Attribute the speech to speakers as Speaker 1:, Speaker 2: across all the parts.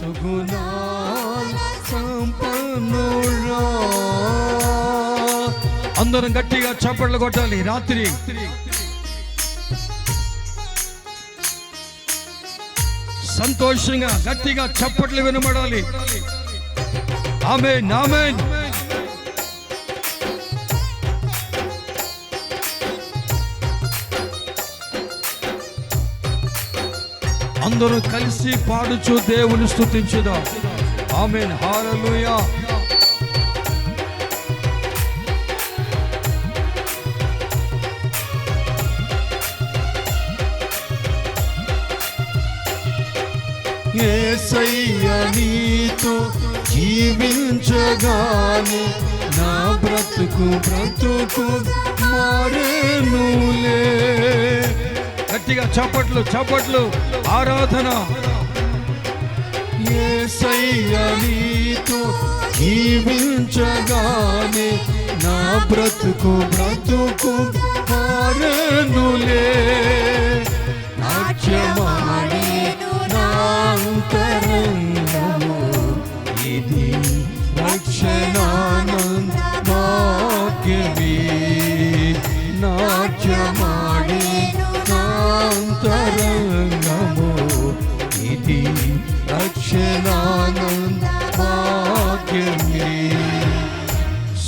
Speaker 1: సుగుణాల సంపన్నుడా. అందరం గట్టిగా చప్పట్లు కొట్టాలి. రాత్రి సంతోషంగా గట్టిగా చప్పట్లు వినబడాలి. ఆమేన్, ఆమేన్. అందరూ కలిసి పాడుచు దేవుని స్తుతించుదాం. ఆమేన్, హల్లెలూయా. యేసయ్యా నీతో జీవించగానే నా బ్రతుకు మారేనులే. గట్టిగా చప్పట్లు చప్పట్లు. ఆరాధన. యేసయ్యా నీతో జీవించగానే నా బ్రతుకు మారేనులే. నాట్యమాడేను నా అంతరంగము, ఇది రక్షణానంద భాగ్యమే. నాట్యమాడేను నా అంతరంగము, ఇది రక్షణానంద భాగ్యమే.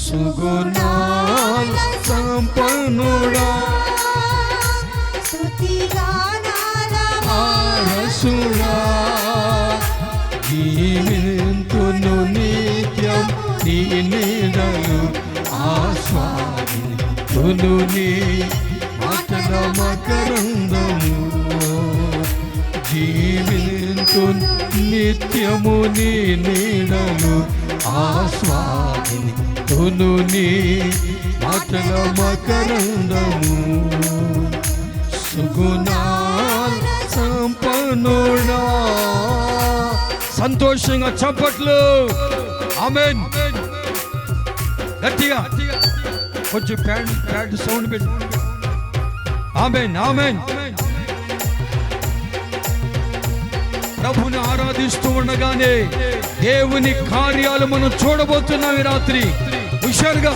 Speaker 1: సుగుణాల సంపన్నుడా, వారసుడా, జీవింతును నిత్యం నీ నీడలు ఆస్వాదింతును నీ మాటల మకరందము. జీవింతును నిత్యము నీ నీడలు ఆస్వాదింతును నీ మాటల మకరందము. సుగుణాల సంపన్నుడా. సంతోషంగా చప్పట్లు. ఆమేన్. గట్టిగా కొంచెం ప్యాడ్ సౌండ్ పెట్టు. ఆమేన్, ఆమేన్. ప్రభుని ఆరాధిస్తూ ఉండగానే దేవుని కార్యాలు మనం చూడబోతున్నాం ఈ రాత్రి. హుషారుగా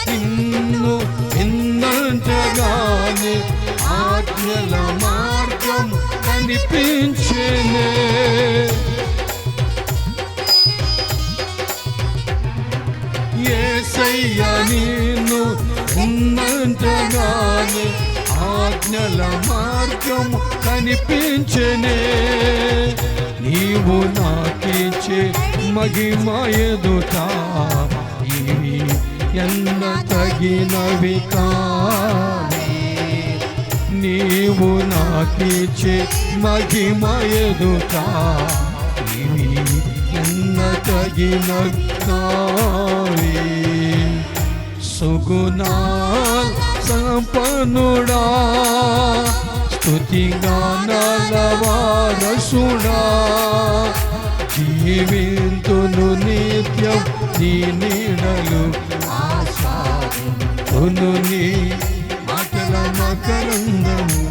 Speaker 1: నిన్ను విన్నంతగానే ఆజ్ఞల మార్గం కనిపించేనే. యేసయ్యా నిన్ను విన్నంతగానే ఆజ్ఞల మార్గం కనిపించేనే. నీవు నాకిచ్చే మహిమ ఎదుట ఇవి ఎన్న తగినవి కాని. నీవు నాకిచ్చే మహిమ ఎదుట ఇవి ఎన్న తగినవి కాని. సుగుణాల సంపన్నుడా, స్తుతిగానాల వారసుడా, జీవింతును నిత్యం నీ నీడలు ఆస్వాదింతును నీ మాటల మకరందము.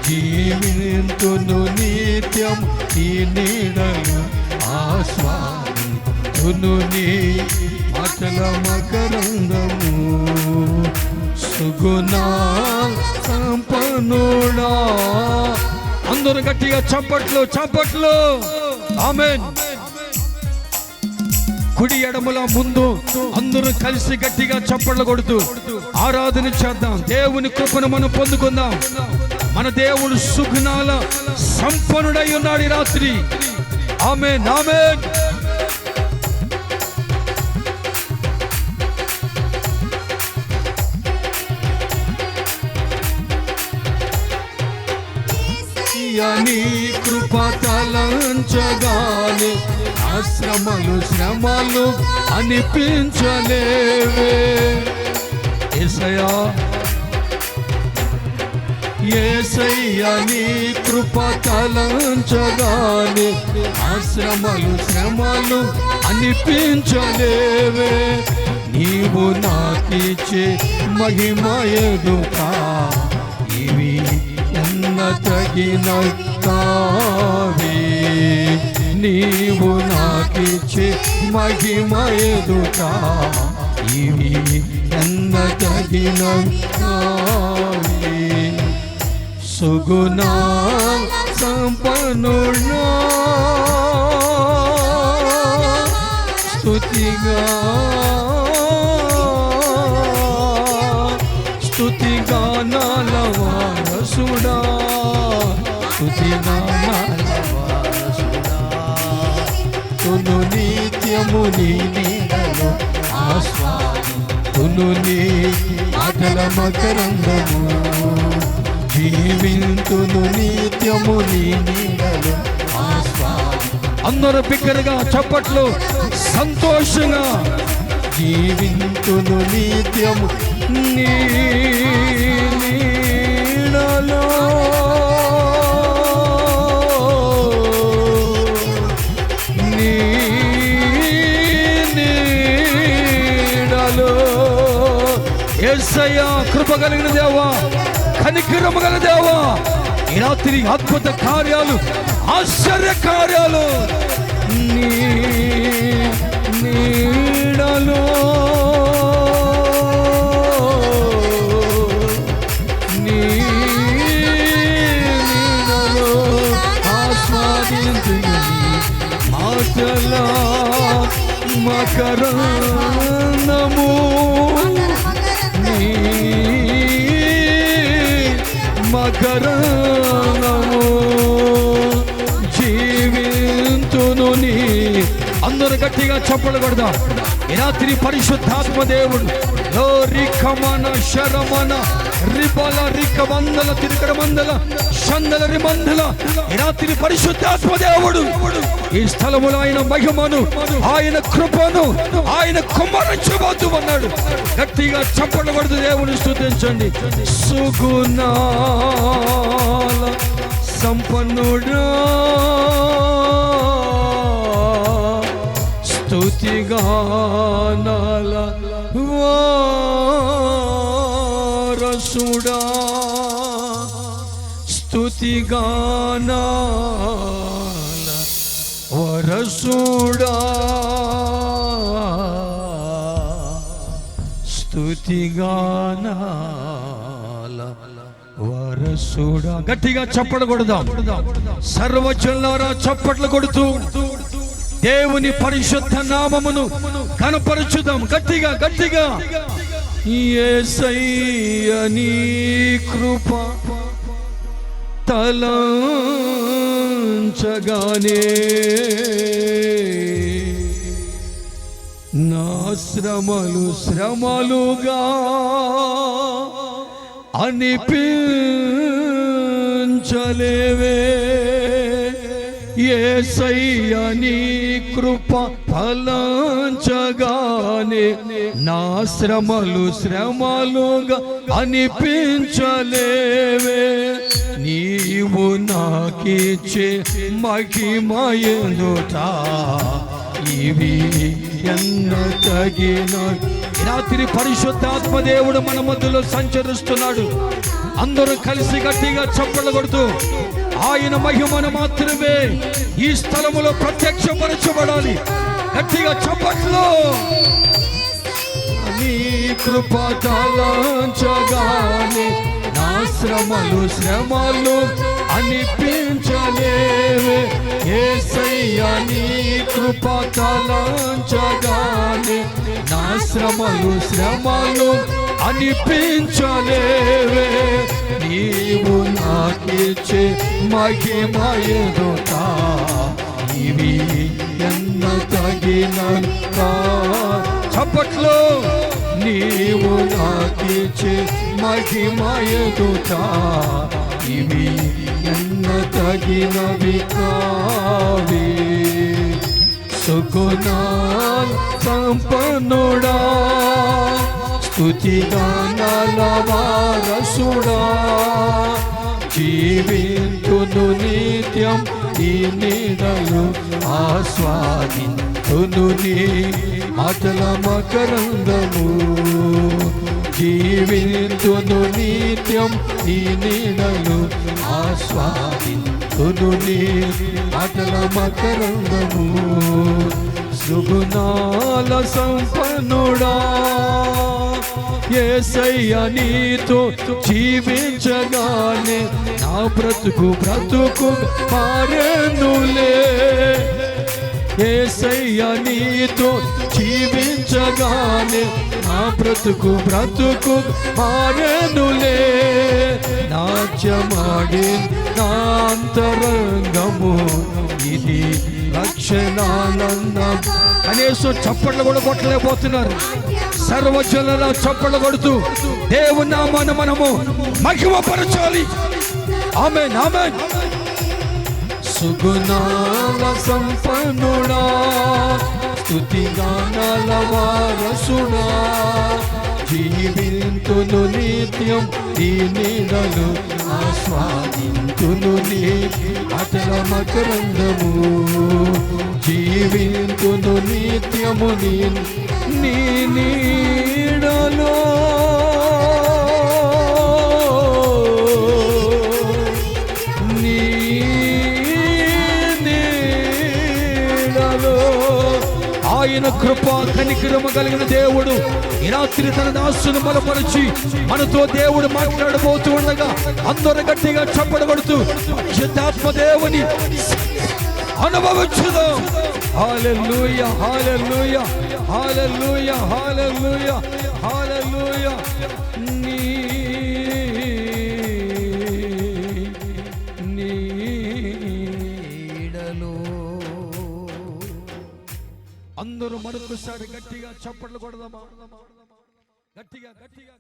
Speaker 1: జీవింతును నిత్యం నీ నీడలు ఆస్వాదింతును నీ మాటల మకరందము. సుగుణాల సంపన్నుడా. అందరూ గట్టిగా చప్పట్లు చప్పట్లు. ఆమేన్. కుడి ఎడమల ముందు అందరూ కలిసి గట్టిగా చప్పట్లు కొడుతూ ఆరాధన చేద్దాం. దేవుని కృపను మనం పొందుకుందాం. మన దేవుడు సుగుణాల సంపన్నుడై ఉన్నాడు ఈ రాత్రి. ఆమేన్, ఆమేన్. నీ కృప తలంచగానే శ్రమలు అనిపించలేవే. యేసయ్యా యేసయ్యా నీ కృప తలంచగానే శ్రమలు అనిపించలేవే. నీవు నాకిచ్చే మహిమ ఎదుట ఇవి ఎన్న తగిన కావే, నీవు నాకిచ్చే మహిమ ఎదుట ఇవి ఎన్నదగినవి కావే. సుగుణాల సంపన్నుడా స్తుతిగానాల వారసుడా, స్తుతిగానాల వారసుడా, తును నిత్యము నీ నీడలో ఆస్వాదింతును నీ మాటల మకరందము, జీవింతును నిత్యము నీ నీడలో ఆస్వాదింతును. అందరూ బిగ్గరగా చప్పట్లు సంతోషంగా. జీవింతును నిత్యము నీ నీడలో, నీ నీడలో. యేసయ్యా కృప కలిగిన దేవా, కనికరము గల దేవా, ఈ రాత్రి అద్భుత కార్యాలు, ఆశ్చర్య కార్యాలు నీ నీడలో, నీ నీడలో ఆస్వాదించుని మాటల మకరందము, నీ మకరందము, జీవింతును నీ. అందరూ గట్టిగా చప్పట్లు కొడదాం. ఈ రాత్రి పరిశుద్ధాత్మ దేవుడు రికమన శరమన రిబల రికమందల తిరికడ మందల షందల రిమందల. ఈ రాత్రి పరిశుద్ధాత్మ దేవుడు ఈ స్థలములో ఆయన మహిమను, ఆయన కృపను ఆయన కుమ్మరించబోతూ ఉన్నాడు. గట్టిగా చప్పట్లు కొడుతూ దేవుని స్తుతించండి. సుగుణాల సంపన్నుడా, స్తుతిగానాల వారసుడా, స్తుతిగానాల వారసుడా, స్తుతిగానాల వారసుడా. గట్టిగా చప్పట్లు కొడదాం. సర్వజనులారా చప్పట్లు కొడుతూ దేవుని పరిశుద్ధ నామమును కనపరచుదాం. గట్టిగా గట్టిగా. యేసయ్య నీ కృప తలంచగానే నా శ్రమలు శ్రమలుగా అనిపించలేవే. యేసయ్య నీ కృప ఫలించగానే నా శ్రమలు శ్రమలుగా అనిపించలేవే. నీవు నాకిచ్చే మహిమ ఎదుట ఇవి ఎన్న తగిన. రాత్రి పరిశుద్ధాత్మ దేవుడు మన మధ్యలో సంచరిస్తున్నాడు. అందరూ కలిసి గట్టిగా చప్పట్లు కొడుతూ ఆయన మహిమను మాత్రమే ఈ స్థలములో ప్రత్యక్షపరచబడాలి. గట్టిగా చప్పట్లు. నీ కృప తలంచగానే నా శ్రమలు శ్రమలు అనిపించలేవే. యేసయ్య నీ కృప తలంచగానే నా శ్రమలు శ్రమలు అనిపించలేవే. నీవు నాకిచ్చే మహిమ ఎదుట ఇవి ఎన్న తగిన. చప్పట్లు. నీవు నాకిచ్చే మహిమ ఎదుట ఇవి ఎన్న తగినవి కావి. సుగుణాల సంపన్నుడా, స్తుతిగానాల వారసుడా, జీవింతును నిత్యం ఈ నీడలు ఆస్వాదింతును నీ మాటల మకరందము. జీవింతును నిత్యం ఈ నీడలు ఆస్వాదింతును జీవింతును నీ మాటల మకరందము సుగుణాల సంపన్నుడా యేసయ్య నీతో జీవించగానే నా బ్రతుకు మారెనులే యేసయ్య నీతో జీవించగానే నా బ్రతుకు మారెనులే నాట్యమాడి నా అంతరంగము ఇది రక్షణానందం. కనీసం చప్పట్లు కూడా కొట్టలేకపోతున్నారు. సర్వజనుల చప్పట్లు కొడుతూ దేవుని నామాన్ని మనము మహిమపరచాలి. ఆమేన్ ఆమేన్. సుగుణాల సంపన్నుడా స్తుతి గానాల వారసుడా జీవింతును నిత్యం ఈ నీడలు ఆస్వాదింతును నీ అతల మకరందము జీవింతును నిత్యము నీ నీడలో ఆయన కృపా కనికరము కలిగిన దేవుడు ఈ రాత్రి తన దాసును బలపరిచి మనతో దేవుడు మాట్లాడబోతూ ఉండగా అందరూ గట్టిగా చప్పట్లు కొడుతూ పరిశుద్ధాత్మ దేవుని అనుభవించుదాం. హల్లెలూయా హల్లెలూయా హల్లెలూయా హల్లెలూయా హల్లెలూయా. అందరూ మరొకసారి గట్టిగా చప్పట్లు కొడదామా? గట్టిగా గట్టిగా.